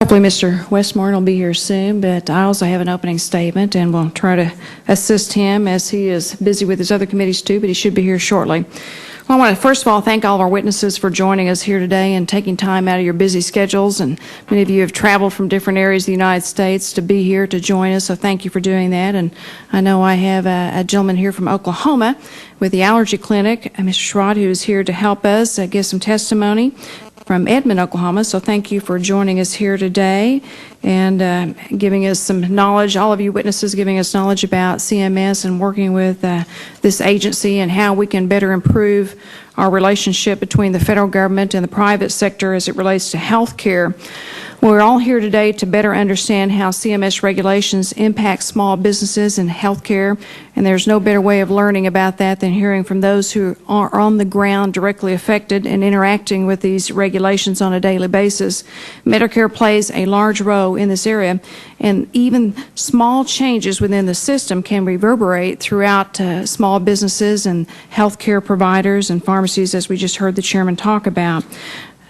Hopefully Mr. Westmoreland will be here soon, but I also have an opening statement and will try to assist him as he is busy with his other committees too, but he should be here shortly. Well, I want to first of all thank all of our witnesses for joining us here today and taking time out of your busy schedules, and many of you have traveled from different areas of the United States to be here to join us, so thank you for doing that. And I know I have a gentleman here from Oklahoma with the allergy clinic, Mr. Schrodt, who is here to help us give some testimony from Edmond, Oklahoma. So thank you for joining us here today and giving us some knowledge, all of you witnesses giving us knowledge about CMS and working with this agency and how we can better improve our relationship between the federal government and the private sector as it relates to health care. We're all here today to better understand how CMS regulations impact small businesses and health care, and there's no better way of learning about that than hearing from those who are on the ground directly affected and interacting with these regulations on a daily basis. Medicare plays a large role in this area, and even small changes within the system can reverberate throughout small businesses and health care providers and pharmacies, as we just heard the chairman talk about.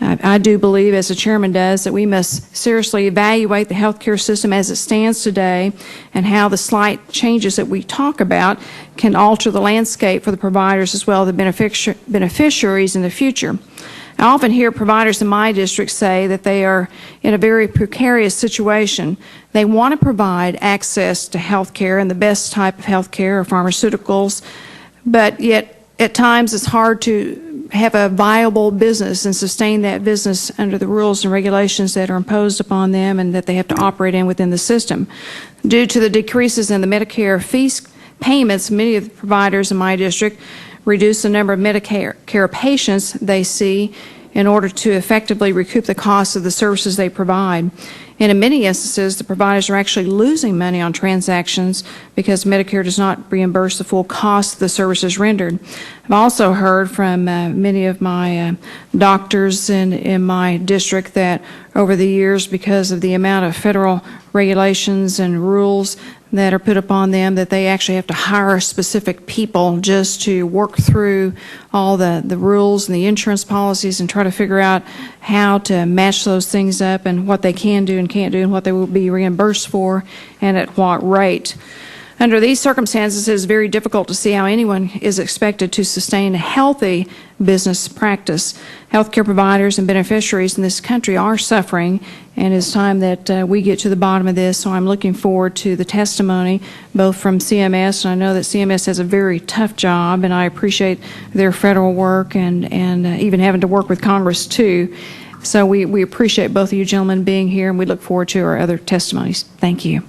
I do believe, as the chairman does, that we must seriously evaluate the healthcare system as it stands today and how the slight changes that we talk about can alter the landscape for the providers as well as the beneficiaries in the future. I often hear providers in my district say that they are in a very precarious situation. They want to provide access to health care and the best type of health care or pharmaceuticals, but yet at times it's hard to have a viable business and sustain that business under the rules and regulations that are imposed upon them and that they have to operate in within the system. Due to the decreases in the Medicare fees payments, many of the providers in my district reduce the number of Medicare patients they see in order to effectively recoup the costs of the services they provide. And in many instances, the providers are actually losing money on transactions because Medicare does not reimburse the full cost of the services rendered. I've also heard from many of my doctors in my district that over the years, because of the amount of federal regulations and rules that are put upon them, that they actually have to hire specific people just to work through all the rules and the insurance policies and try to figure out how to match those things up and what they can do and can't do and what they will be reimbursed for and at what rate. Under these circumstances, it is very difficult to see how anyone is expected to sustain a healthy business practice. Healthcare providers and beneficiaries in this country are suffering, and it's time that we get to the bottom of this. So I'm looking forward to the testimony, both from CMS, and I know that CMS has a very tough job, and I appreciate their federal work and even having to work with Congress too. So we appreciate both of you gentlemen being here, and we look forward to our other testimonies. Thank you.